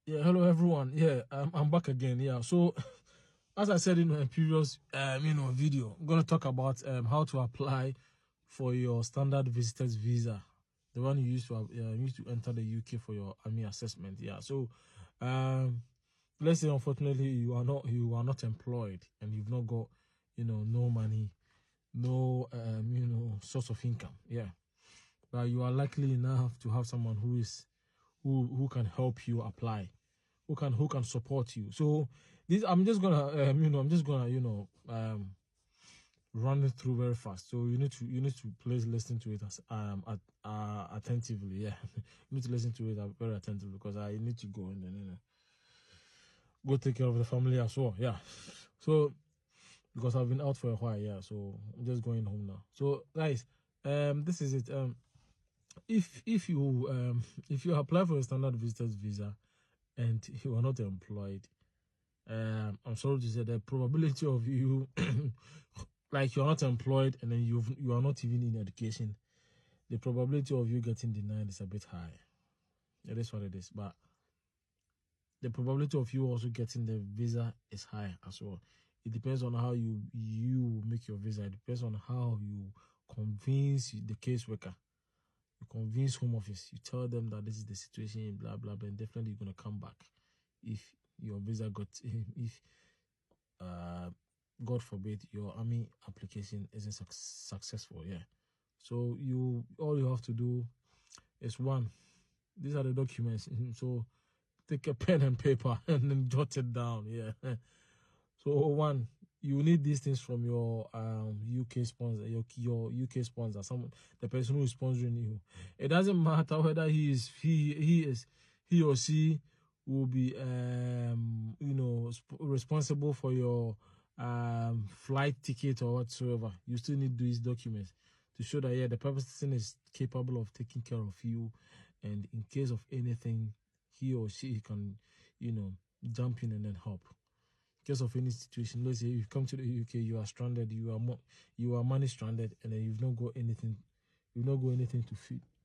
Yeah, hello everyone. Yeah, I'm back again. Yeah, so as I said in my previous video, I'm gonna talk about how to apply for your standard visitors visa, the one you use to enter the UK for your army assessment. Yeah, so let's say unfortunately you are not employed and you've not got no money, no source of income. Yeah, but you are likely enough to have someone who can help you apply, who can support you. So this I'm just gonna run it through very fast. So you need to please listen to it as attentively. Yeah, you need to listen to it very attentively because I need to go and then go take care of the family as well. Yeah, so because I've been out for a while. Yeah, so I'm just going home now. So guys, this is it. If you apply for a standard visitors visa and you are not employed, I'm sorry to say the probability of you like you're not employed and then you are not even in education, the probability of you getting denied is a bit high. It is what it is, but the probability of you also getting the visa is high as well. It depends on how you make your visa. It depends on how you convince the caseworker. You convince Home Office. You tell them that this is the situation, blah blah blah, and definitely you're gonna come back if your visa if God forbid your army application isn't successful. Yeah, so all you have to do is one. These are the documents. So take a pen and paper and then jot it down. Yeah. So one, you need these things from your UK sponsor, your UK sponsor, the person who is sponsoring you. It doesn't matter whether he or she will be responsible for your flight ticket or whatsoever. You still need these documents to show that the person is capable of taking care of you, and in case of anything, he or she can jump in and then help. In case of any situation, let's say you come to the UK, you are stranded, you are money stranded, and then you've not got anything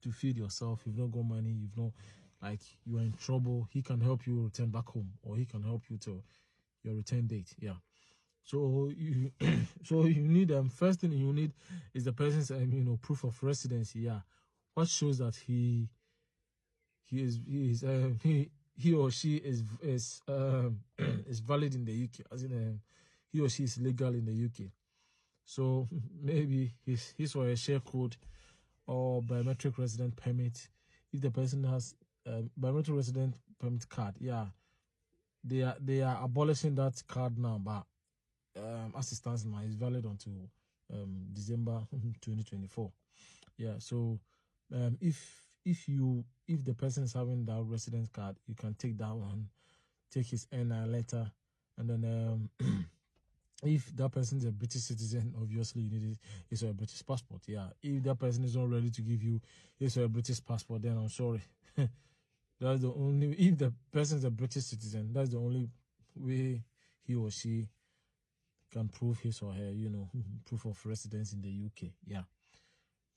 to feed yourself, you've not got money, you are in trouble. He can help you return back home, or he can help you to your return date. Yeah. So you need first thing you need is the person's proof of residency. Yeah, what shows that he or she is is valid in the UK, as in he or she is legal in the UK. So maybe his or her share code or biometric resident permit. If the person has biometric resident permit card, yeah, they are abolishing that card now, but as it stands now, it's valid until December 2024. Yeah, so if the person is having that residence card, you can take that one, take his NI letter, and then if that person is a British citizen, obviously you need his or a British passport. Yeah, if that person is not ready to give you his or a British passport, then I'm sorry. That's the only, if the person is a British citizen, that's the only way he or she can prove his or her, proof of residence in the UK. Yeah.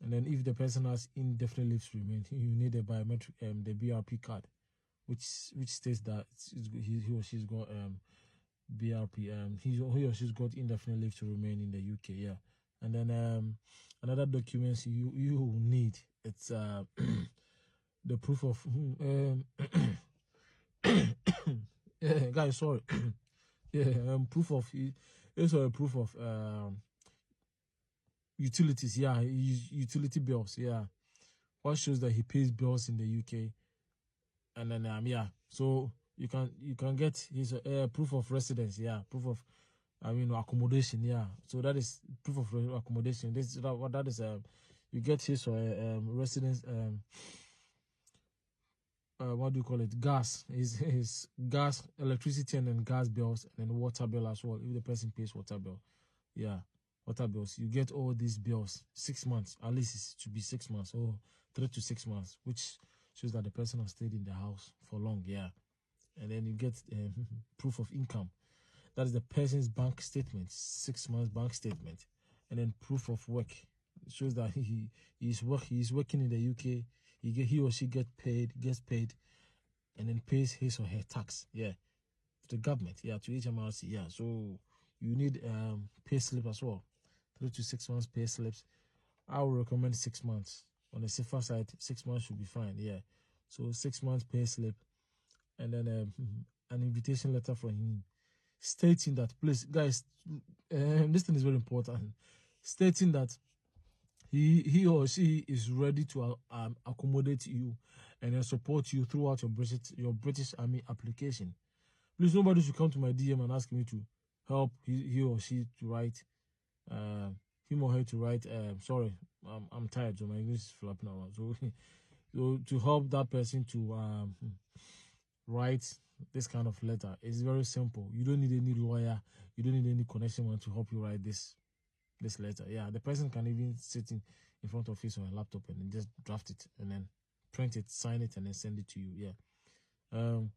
And then if the person has indefinite leave to remain, you need a biometric, the BRP card, which states that he or she's got BRP, he or she's got indefinite leave to remain in the UK. Yeah. And then another documents you need, it's the proof of guys, sorry. Yeah, proof of also a proof of utilities. Yeah, utility bills. Yeah, what shows that he pays bills in the UK. And then yeah, so you can get his proof of residence. Yeah, proof of accommodation. Yeah, so that is proof of accommodation. That is you get his residence what do you call it, gas, his gas, electricity, and then gas bills, and then water bill as well, if the person pays water bill. Yeah, water bills, you get all these bills 6 months, at least it should be 6 months, or 3 to 6 months, which shows that the person has stayed in the house for long. Yeah. And then you get proof of income, that is the person's bank statement, 6 months bank statement. And then proof of work, it shows that he is working in the UK. He or she gets paid and then pays his or her tax, to the government, to HMRC, So you need pay slip as well, 3 to 6 months pay slips. I would recommend 6 months. On the safer side, 6 months should be fine, So 6 months pay slip, and then an invitation letter from him stating that, please, guys, this thing is very important, stating that he or she is ready to accommodate you and then support you throughout your British Army application. Please, nobody should come to my DM and ask me to help he or she to write, him or her to write. Sorry, I'm tired, so my English is flapping around. So, to help that person to write this kind of letter, it's very simple. You don't need any lawyer. You don't need any connection to help you write this letter. The person can even sit in front of his or a laptop and then just draft it and then print it, sign it, and then send it to you. It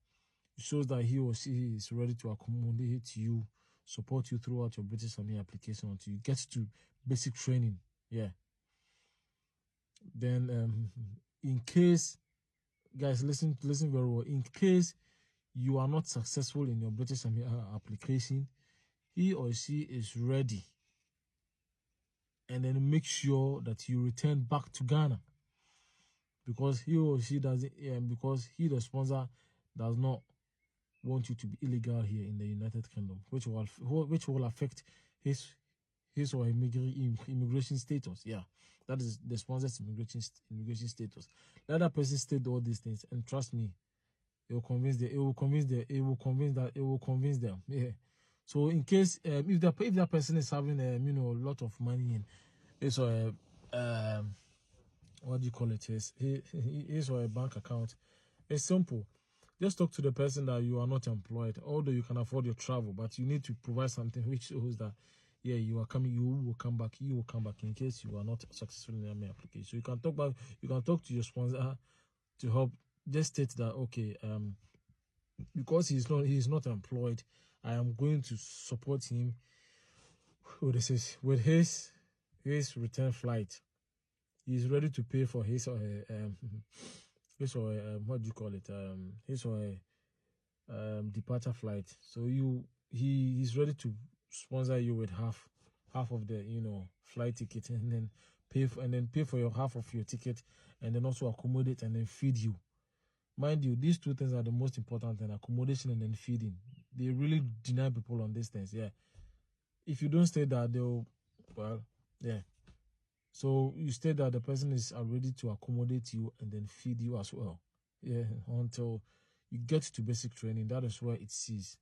shows that he or she is ready to accommodate you, support you throughout your British Army application until you get to basic training. Then in case, guys, listen very well, in case you are not successful in your British Army application, he or she is ready, and then make sure that you return back to Ghana, because he or she doesn't, because he, the sponsor, does not want you to be illegal here in the United Kingdom, which will affect his or her immigration status. That is the sponsor's immigration status. Let that person state all these things, and trust me, it will convince them. So in case if that person is having a lot of money in his or what do you call it, his or a bank account, it's simple. Just talk to the person that you are not employed, although you can afford your travel, but you need to provide something which shows that you are coming, you will come back in case you are not successful in your application. So you can talk to your sponsor to help. Just state that, okay, because he's not employed, I am going to support him with his return flight. He's ready to pay for his or her what do you call it, his or her departure flight. So he's ready to sponsor you with half of the flight ticket, and then pay for your half of your ticket, and then also accommodate and then feed you. Mind you, these two things are the most important thing: accommodation and then feeding. They really deny people on these things. If you don't state that, they'll, so you state that the person is ready to accommodate you and then feed you as well. Until you get to basic training. That is where it ceases.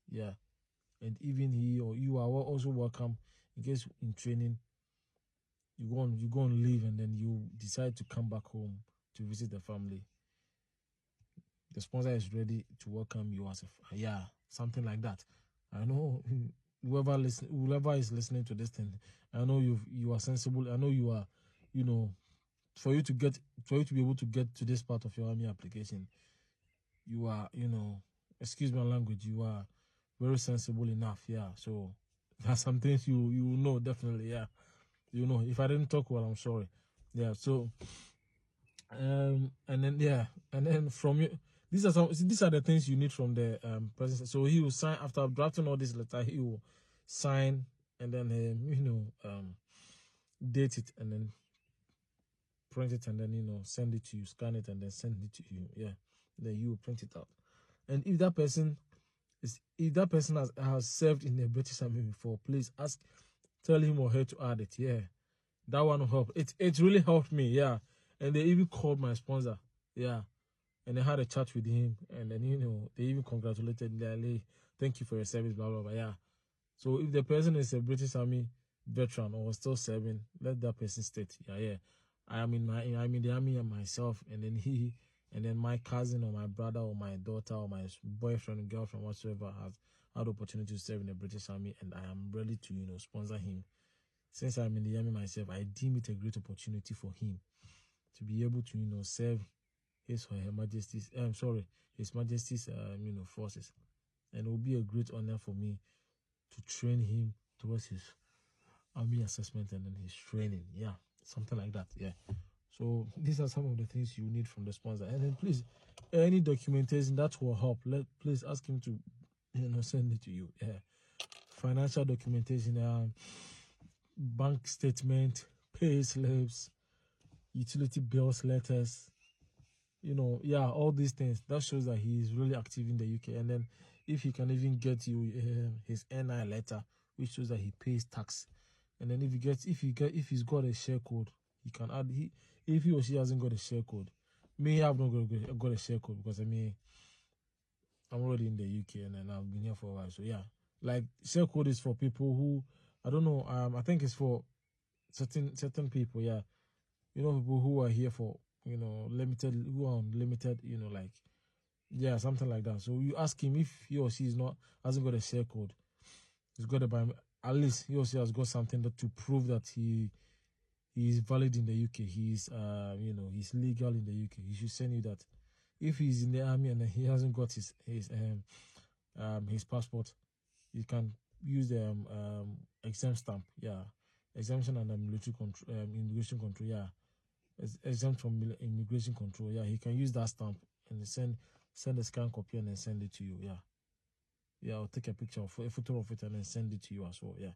And even he or you are also welcome in case in training you go on leave and then you decide to come back home to visit the family. The sponsor is ready to welcome you as something like that. I know whoever is listening to this thing, I know you are sensible. I know you are, for you to be able to get to this part of your army application, you are, excuse my language, you are very sensible enough. So there's some things you know, definitely. If I didn't talk well, I'm sorry. So and then from you, these are the things you need from the person. So he will sign after drafting all this letter. He will sign and then date it and then print it and then send it to you, scan it and then send it to you. Then you will print it out. And if that person has served in the British Army before, please tell him or her to add it. That one will help. It really helped me. And they even called my sponsor. And they had a chat with him, and then they even congratulated me. Thank you for your service, blah blah blah. So if the person is a British Army veteran or still serving, let that person state, I'm in the army and myself, and then my cousin or my brother or my daughter or my boyfriend or girlfriend whatsoever has had the opportunity to serve in the British Army, and I am ready to sponsor him. Since I'm in the army myself, I deem it a great opportunity for him to be able to serve His Majesty's forces, and it will be a great honor for me to train him towards his army assessment and then his training. Something like that. So these are some of the things you need from the sponsor. And then please, any documentation that will help, please ask him to, send it to you. Yeah. Financial documentation, bank statement, pay slips, utility bills, letters, all these things. That shows that he is really active in the UK. And then if he can even get you his NI letter, which shows that he pays tax. And then if he's got a share code, he can add. If he or she hasn't got a share code, me, I've not got a share code, because I'm already in the UK and then I've been here for a while. So yeah, like, share code is for people who, I don't know, I think it's for certain people. Yeah, people who are here for limited, who are on limited, like, yeah, something like that. So you ask him if he or she hasn't got a share code. He's got to buy, at least he or she has got something to prove that he is valid in the UK. He's he's legal in the UK. He should send you that. If he's in the army and he hasn't got his passport, you can use the exempt stamp. Yeah, exemption and military control, immigration control. Yeah, exempt from immigration control. Yeah, he can use that stamp and send a scan copy and then send it to you. Yeah, I'll take a picture of a photo of it and then send it to you as well. Yeah,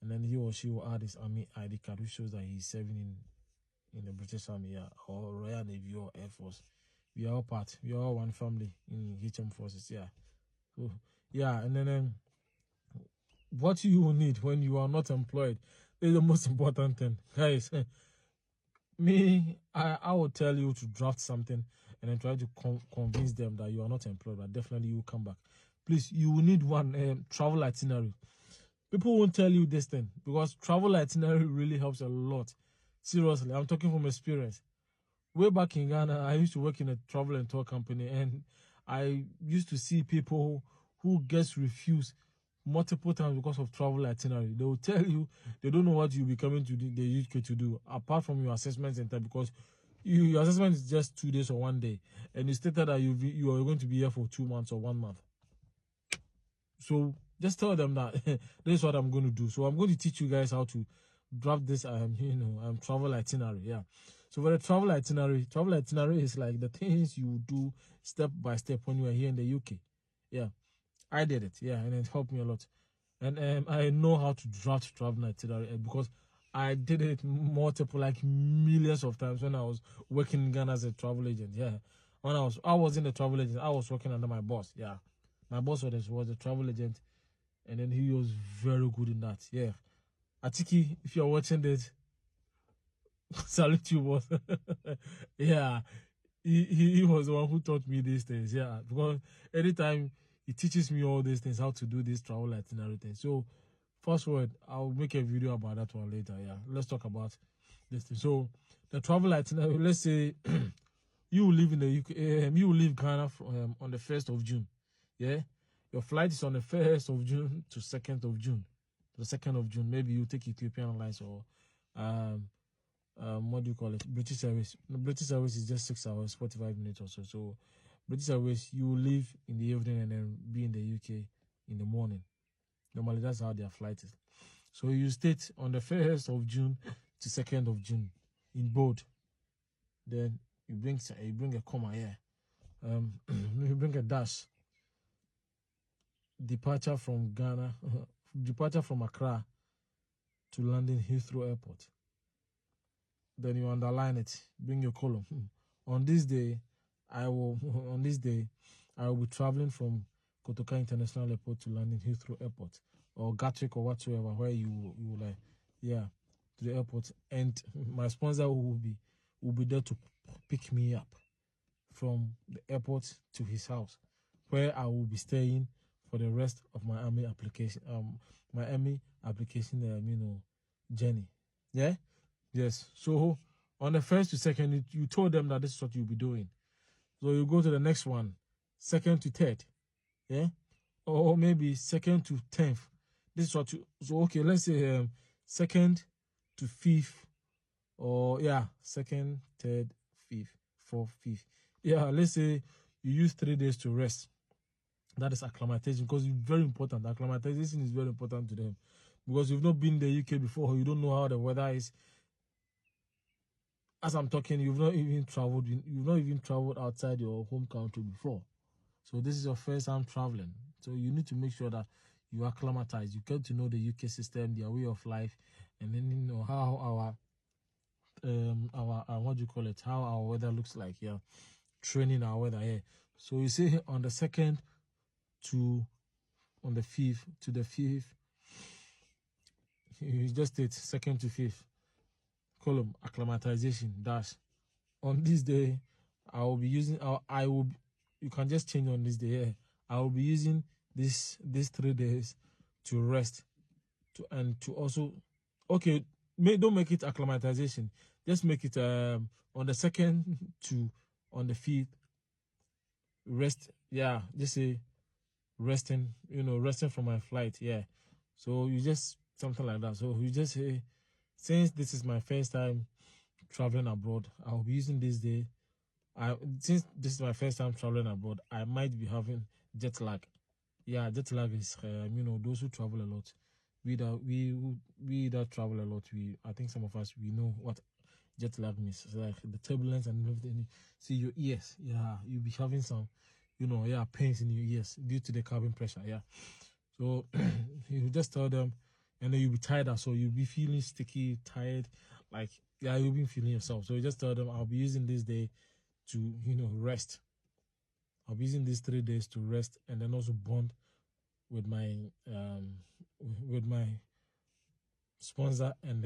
and then he or she will add his army ID card, which shows that he's serving in the British Army, yeah, or Royal Navy or Air Force. We are all part. We are all one family in HM Forces. Yeah. So, yeah, and then what you will need when you are not employed is the most important thing, guys. I will tell you to draft something and then try to convince them that you are not employed, but definitely you will come back. Please, you will need one travel itinerary. People won't tell you this thing because travel itinerary really helps a lot. Seriously, I'm talking from experience. Way back in Ghana, I used to work in a travel and tour company, and I used to see people who gets refused multiple times because of travel itinerary. They will tell you they don't know what you'll be coming to the UK to do, apart from your assessment center, because your assessment is just 2 days or 1 day, and you stated that you are going to be here for 2 months or 1 month. So just tell them that this is what I'm going to do. So I'm going to teach you guys how to draft this travel itinerary. Yeah. So for the travel itinerary is like the things you do step by step when you are here in the UK. Yeah, I did it. Yeah, and it helped me a lot. And I know how to draft travel itinerary because I did it multiple, like millions of times when I was working in Ghana as a travel agent. Yeah, when I was in the travel agent, I was working under my boss. Yeah, my boss was a travel agent, and then he was very good in that. Yeah, Atiki, if you're watching this, salute you, boss. Yeah, he was the one who taught me these things. Yeah, because anytime he teaches me all these things, how to do this travel itinerary thing. So, fast forward, I'll make a video about that one later. Yeah, let's talk about this thing. So, the travel itinerary. Let's say you live in the UK. You leave Ghana on the 1st of June. Yeah, your flight is on the 1st of June to 2nd of June. The 2nd of June, maybe you take Ethiopian Airlines or what do you call it? British Airways. British Airways is just 6 hours, 45 minutes or so. So British Airways, you leave in the evening and then be in the UK in the morning. Normally, that's how their flight is. So you state on the 1st of June to 2nd of June in bold. Then you bring a comma here. You bring a dash. Departure from Ghana, departure from Accra to London Heathrow Airport. Then you underline it. Bring your column. On this day, I will be traveling from Kotoka International Airport to London Heathrow Airport or Gatwick or whatsoever, where you like, yeah, to the airport. And my sponsor will be there to pick me up from the airport to his house, where I will be staying for the rest of my army application, journey. Yeah. Yes. So on the 1st to 2nd, you told them that this is what you'll be doing. So you go to the next one, 2nd to 3rd. Yeah. Or maybe 2nd to 10th. This is what you. So okay, let's say 2nd to 5th, or yeah, 2nd, 3rd, 5th, 4th, 5th. Yeah. Let's say you use 3 days to rest. That is acclimatization, because it's very important. Acclimatization is very important to them, because you've not been in the UK before, you don't know how the weather is. as I'm talking, you've not even traveled outside your home country before. So this is your first time traveling. So you need to make sure that you acclimatize. You get to know the UK system, their way of life, and then you know how our what do you call it? How our weather looks like. Yeah, training our weather here. So you see on the 2nd to on the 5th to the 5th, you just state 2nd to 5th. Column acclimatization dash. On this day, I will be using. I will. You can just change on this day. Yeah, I will be using these 3 days to rest, and to also. Okay, don't make it acclimatization. Just make it on the 2nd to on the 5th. Rest. Yeah, just say resting. Resting from my flight. Yeah. So you just something like that. So you just say, since this is my first time traveling abroad, I'll be using this day. Since this is my first time traveling abroad, I might be having jet lag. Yeah, jet lag is those who travel a lot. We that travel a lot, I think some of us we know what jet lag means. It's like the turbulence and everything. See your ears, yeah, you'll be having some, pains in your ears due to the cabin pressure. Yeah, so you just tell them, and then you'll be tired. So you'll be feeling sticky, tired, like you'll be feeling yourself. So you just tell them, I'll be using this day to rest. I'll be using these 3 days to rest, and then also bond with my sponsor, and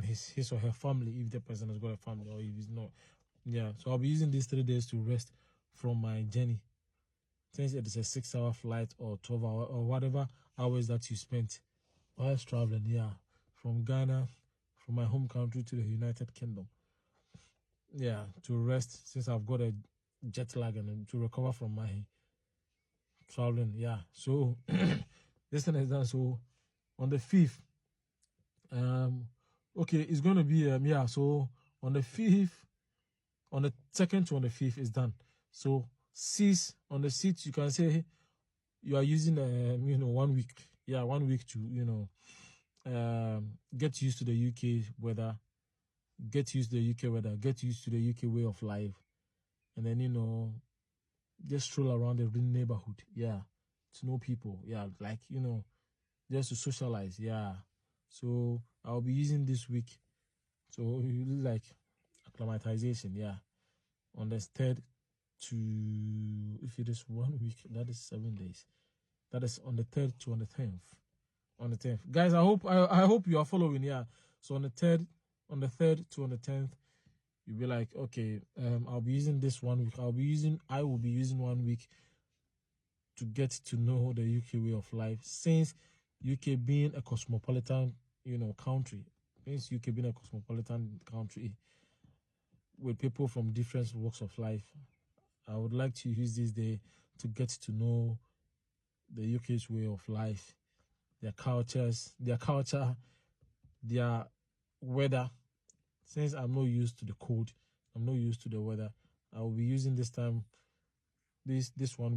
his or her family, if the person has got a family, or if he's not. Yeah, so I'll be using these 3 days to rest from my journey, since it is a 6-hour flight or 12-hour or whatever hours that you spent whilst traveling. Yeah, from Ghana, from my home country to the United Kingdom. Yeah, to rest, since I've got a jet lag, and to recover from my traveling. Yeah, so this thing is done. So on the 5th, okay, it's going to be so on the 5th, on the 2nd to on the 5th is done. So on the 6th, you can say you are using 1 week. Yeah, 1 week to get used to the UK weather, get used to the UK weather, get used to the UK way of life, and then just stroll around the neighborhood. Yeah, to know people. Yeah, like just to socialize. Yeah, so I'll be using this week. So like acclimatization. Yeah, on the 3rd to, if it is 1 week, that is 7 days. That is on the 3rd to on the 10th. On the 10th, guys. I hope you are following. Yeah. So on the 3rd to on the 10th, you'll be like, okay, I'll be using this 1 week. I will be using 1 week to get to know the UK way of life, since UK being a cosmopolitan, country. Since UK being a cosmopolitan country with people from different walks of life, I would like to use this day to get to know the UK's way of life, their culture, their weather. Since I'm not used to the cold, I'm not used to the weather, I will be using this 1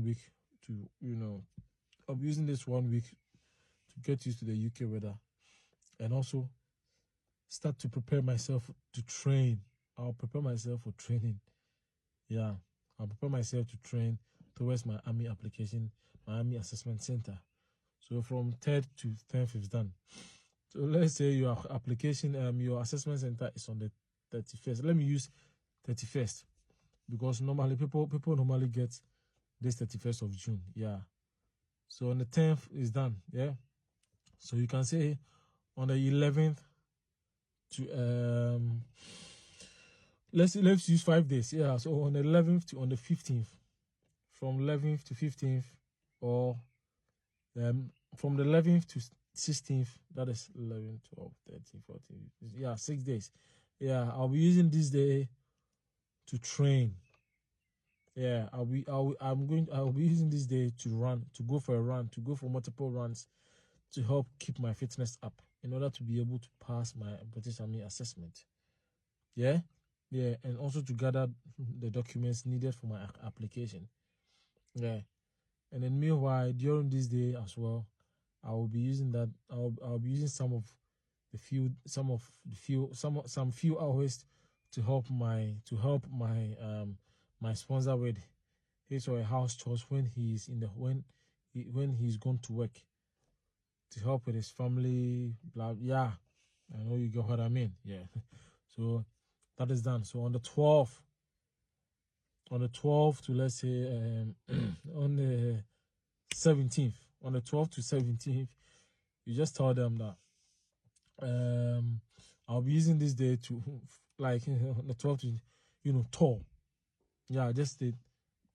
week to, I'll be using this 1 week to get used to the UK weather, and also start to prepare myself to train. I'll prepare myself for training. Yeah, I'll prepare myself to train towards my army application, my army assessment center. So from 3rd to 10th is done. So let's say your application, your assessment center is on the 31st. Let me use 31st, because normally people normally get this 31st of June. Yeah. So on the 10th is done. Yeah. So you can say on the 11th to let's use 5 days. Yeah. So on the 11th to on the 15th, from 11th to 15th, or from the 11th to 16th, that is 11, 12, 13, 14. Yeah, 6 days. Yeah, I'll be using this day to train. Yeah, I'll be using this day to run, to go for a run, to go for multiple runs, to help keep my fitness up, in order to be able to pass my British Army assessment. Yeah, and also to gather the documents needed for my application. Yeah, and then meanwhile, during this day as well, I will be using that. I'll be using some few hours to help my my sponsor with his or her house chores when he's when he's gone to work, to help with his family. Blah, yeah, I know you get what I mean. Yeah, so that is done. So on the 12th, to, let's say, on the 17th, on the 12th to 17th, you just tell them that I'll be using this day to, like, on the 12th to, tour. Yeah, just the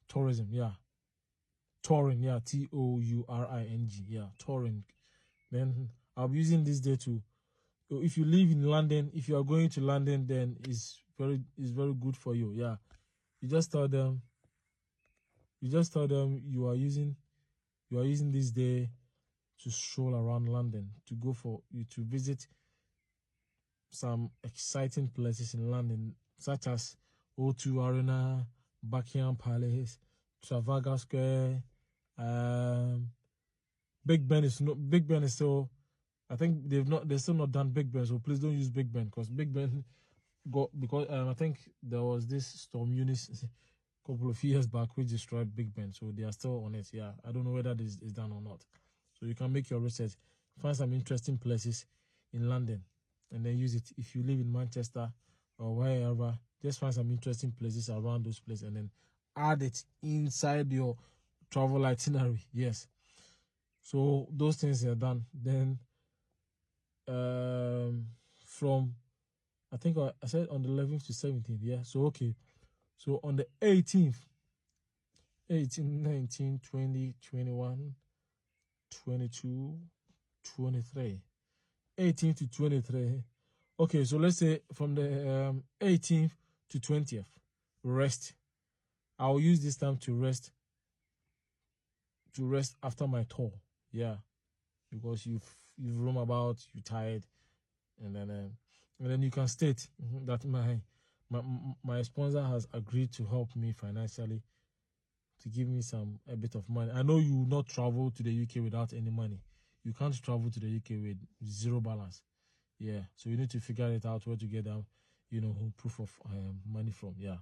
tourism. Yeah, touring. Yeah, touring. Yeah, touring. Then I'll be using this day to, if you live in London, if you are going to London, then it's very good for you. Yeah, you just tell them you are using this day to stroll around London, to go for you to visit some exciting places in London, such as O2 Arena, Buckingham Palace, Trafalgar Square. Big Ben is still, I think they're still not done Big Ben, so please don't use Big Ben, because Big Ben because I think there was this storm Eunice a couple of years back which destroyed Big Ben, so they are still on it. Yeah, I don't know whether this is done or not. So you can make your research, find some interesting places in London, and then use it. If you live in Manchester or wherever, just find some interesting places around those places, and then add it inside your travel itinerary. Yes. So those things are done. Then from, I think I said on the 11th to 17th. Yeah. So okay. So on the 18th, 18, 19, 20, 21, 22, 23. 18th to 23. Okay, so let's say from the 18th to 20th, rest. I'll use this time to rest after my tour. Yeah, because you've roam about, you're tired, and then you can state that my sponsor has agreed to help me financially, to give me a bit of money. I know you will not travel to the UK without any money. You can't travel to the UK with zero balance. Yeah, so you need to figure it out where to get that, proof of money from. Yeah,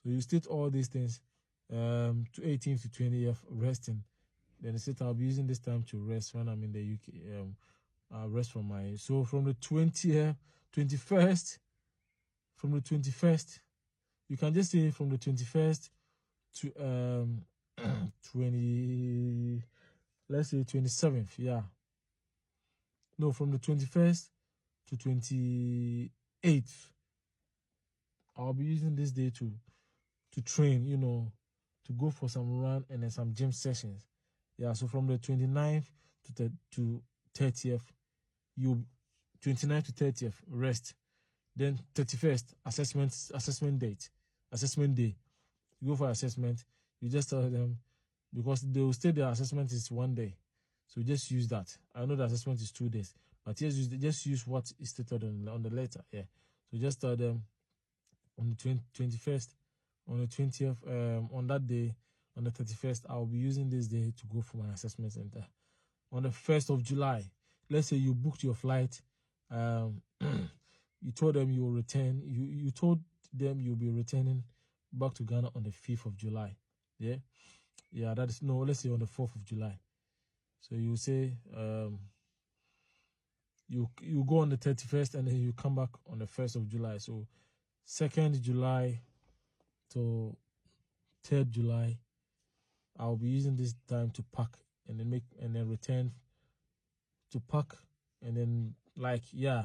so you state all these things. To 18th to 20th, resting. Then I said I'll be using this time to rest when I'm in the UK. I'll rest from so from the 20th, 21st, from the 21st, you can just say from the 21st to 20, let's say 27th. Yeah. No, from the 21st to 28th, I'll be using this day to train, to go for some run and then some gym sessions. Yeah, so from the 29th to 30th, 29th to 30th, rest. Then 31st, assessment day. You go for assessment, you just tell them, because they will state their assessment is 1 day. So just use that. I know the assessment is 2 days, but just use what is stated on the letter. Yeah. So just tell them on the 21st, on the 20th, on that day, on the 31st, I'll be using this day to go for my assessment center. On the 1st of July, let's say you booked your flight, you told them you will return, you told them you'll be returning back to Ghana on the 5th of July. Yeah? Yeah, that is, no, let's say on the 4th of July. So you say, you go on the 31st and then you come back on the 1st of July. So 2nd July to 3rd July, I'll be using this time to pack and then return to pack, and then, like, yeah,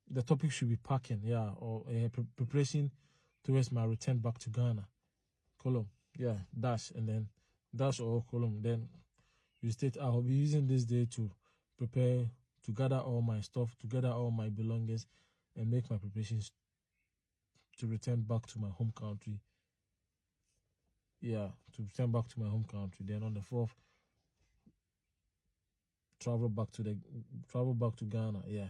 the topic should be packing, yeah, or preparation towards my return back to Ghana. Column, yeah, dash, and then dash or column. Then you state I'll be using this day to prepare, to gather all my stuff, to gather all my belongings, and make my preparations to return back to my home country. Yeah, to return back to my home country. Then on the 4th, travel back to Ghana. Yeah,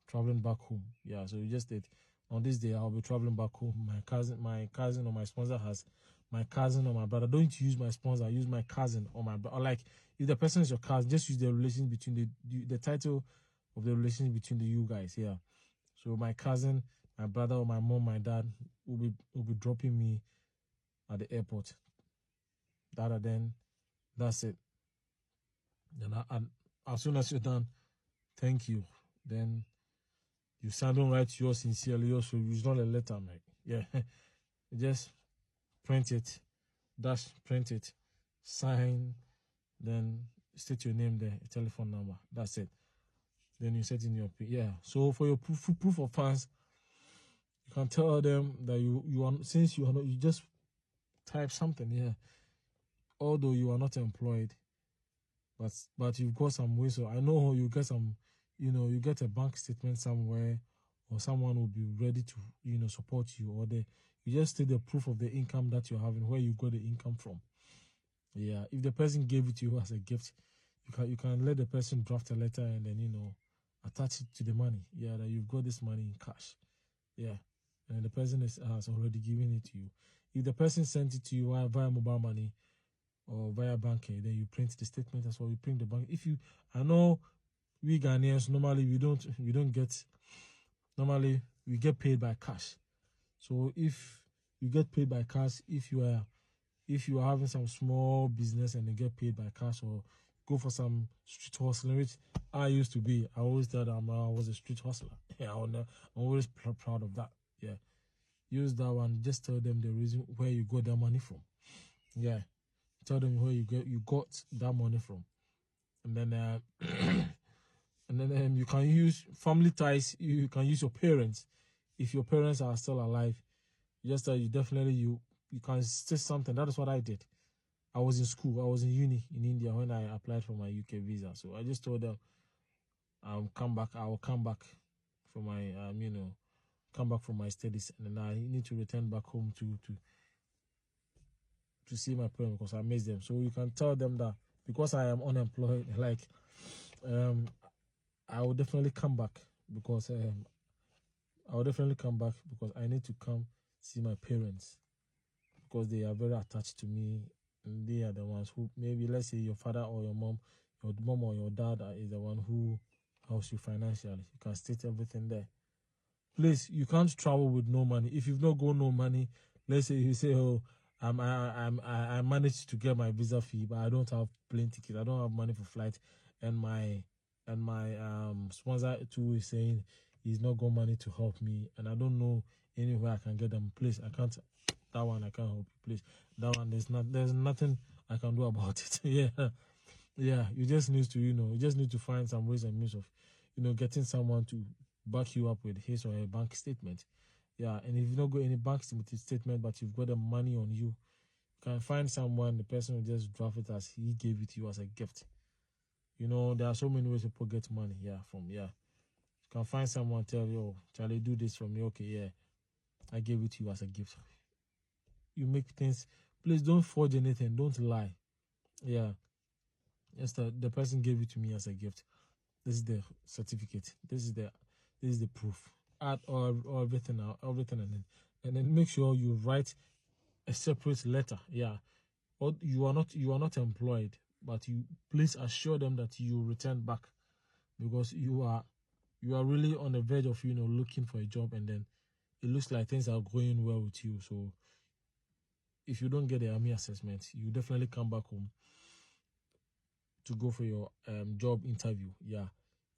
traveling back home. Yeah, so you just did on this day I'll be traveling back home. My cousin or my sponsor has my cousin or my brother. Don't use my sponsor, use my cousin or my brother. Or, like, if the person is your cousin, just use the relation between the title of the relation between the you guys. Yeah, so my cousin, my brother or my mom, my dad will be dropping me at the airport. Then that's it. Then as soon as you're done, thank you. Then you don't write yours sincerely. Also, it's not a letter, mate. Yeah, you just print it, print it, sign, then state your name there, a telephone number. That's it. Then you set in your So for your proof of funds, you can tell them that you are, since you are not, you just type something here. Although you are not employed, but you've got some way. So I know you get some, you get a bank statement somewhere, or someone will be ready to support you, or you just state the proof of the income that you're having, where you got the income from. Yeah, if the person gave it to you as a gift, you can let the person draft a letter and then attach it to the money. Yeah, that you've got this money in cash. Yeah, and the person has already given it to you. If the person sent it to you via mobile money or via banking, then you print the statement as well. You print the bank. I know we Ghanaians normally we don't get. Normally we get paid by cash. So if you get paid by cash, if you are having some small business and you get paid by cash, or go for some street hustling, which I used to be. I always thought I was a street hustler. Yeah, I'm always proud of that. Yeah, use that one. Just tell them the reason where you got that money from. Yeah, tell them where you got that money from, and then you can use family ties. You can use your parents if your parents are still alive. Just that you can say something. That is what I did. I was in school. I was in uni in India when I applied for my UK visa. So I just told them, I will come back for my come back from my studies, and then I need to return back home to see my parents because I miss them. So you can tell them that because I am unemployed, like I will definitely come back because I need to come see my parents because they are very attached to me, and they are the ones who, maybe let's say your father or your mom or your dad is the one who helps you financially. You can state everything there. Please, you can't travel with no money. If you've not got no money, let's say you say, oh, I managed to get my visa fee, but I don't have plane ticket. I don't have money for flight, and my sponsor too is saying he's not got money to help me, and I don't know anywhere I can get them. Please, I can't. That one I can't help you. Please, that one there's nothing I can do about it. Yeah. You just need to find some ways and means of, getting someone to back you up with his or her bank statement. Yeah, and if you've not got any bank statement, but you've got the money on you, you can find someone. The person will just draft it as he gave it to you as a gift. There are so many ways people get money. Yeah, you can find someone, tell you, oh, Charlie, do this for me. Okay, yeah, I gave it to you as a gift. You make things. Please don't forge anything. Don't lie. Yeah. Yes, the person gave it to me as a gift. This is the certificate. This is the proof. Add all everything out, everything, and then make sure you write a separate letter. Yeah. Or you are not employed, but you please assure them that you return back, because you are really on the verge of looking for a job, and then it looks like things are going well with you. So if you don't get the army assessment, you definitely come back home to go for your job interview. Yeah.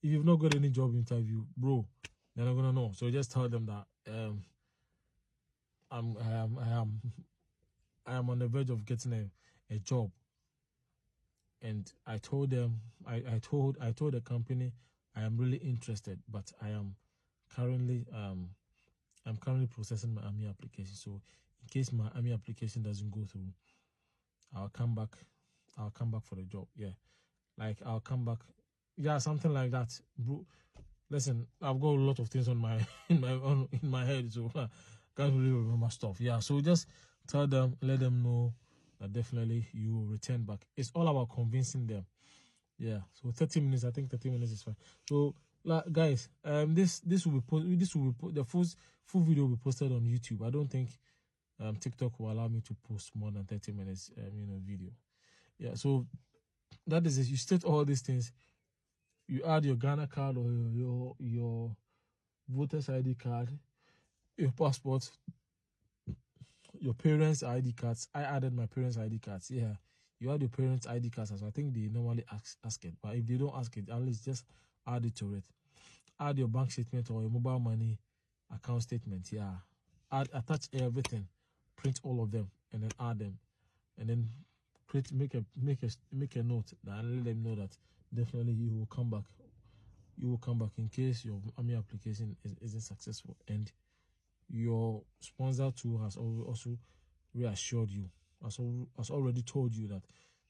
If you've not got any job interview, bro, they're not gonna know. So just tell them that I am on the verge of getting a job. And I told them, I told the company I am really interested, but I'm currently processing my army application. So in case my army application doesn't go through, I'll come back for the job. Yeah. Like I'll come back. Yeah, something like that. Bro, listen, I've got a lot of things on my in my head, so I can't really remember stuff. Yeah. So just tell them, let them know that definitely you will return back. It's all about convincing them. Yeah. So 30 minutes, I think 30 minutes is fine. So guys, this will be the full video will be posted on YouTube. I don't think TikTok will allow me to post more than 30 minutes video. Yeah. So that is it. You state all these things. You add your Ghana card or your voter's ID card. your passport, your parents' ID cards. I added my parents' ID cards. Yeah, you add your parents' ID cards. So I think they normally ask it, but if they don't ask it, at least just add it to it. Add your bank statement or your mobile money account statement. Yeah, attach everything, print all of them, and then add them, and then make a note that and let them know that definitely you will come back. You will come back in case your army application isn't successful, and your sponsor too has also reassured you, has already told you that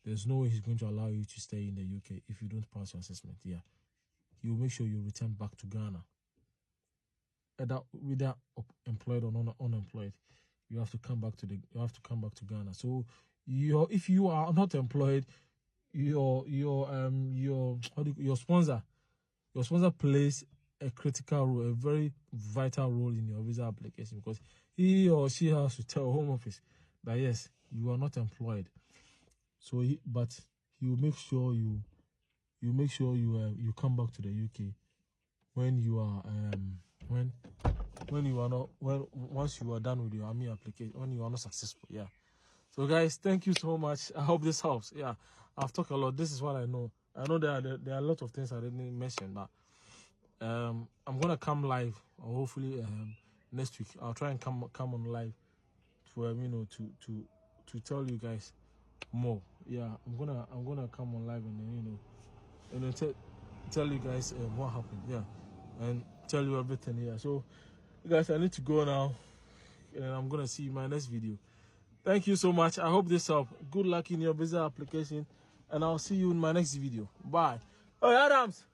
there's no way he's going to allow you to stay in the UK if you don't pass your assessment. Yeah, he will make sure you return back to Ghana. Whether employed or unemployed, you have to come back to Ghana. So if you are not employed, your sponsor plays a critical role, a very vital role in your visa application, because he or she has to tell Home Office that yes, you are not employed. So but he will make sure you come back to the UK when you are once you are done with your army application, when you are not successful. Yeah. So guys, thank you so much. I hope this helps. Yeah, I've talked a lot. This is what I know. I know there are a lot of things I didn't mention, but I'm gonna come live, or hopefully next week I'll try and come on live for to tell you guys more. Yeah, I'm gonna come on live and then tell you guys what happened. Yeah, and tell you everything. Yeah. So guys, I need to go now, and I'm gonna see you in my next video. Thank you so much. I hope this helped. Good luck in your visa application, and I'll see you in my next video. Bye. Oh, Adams.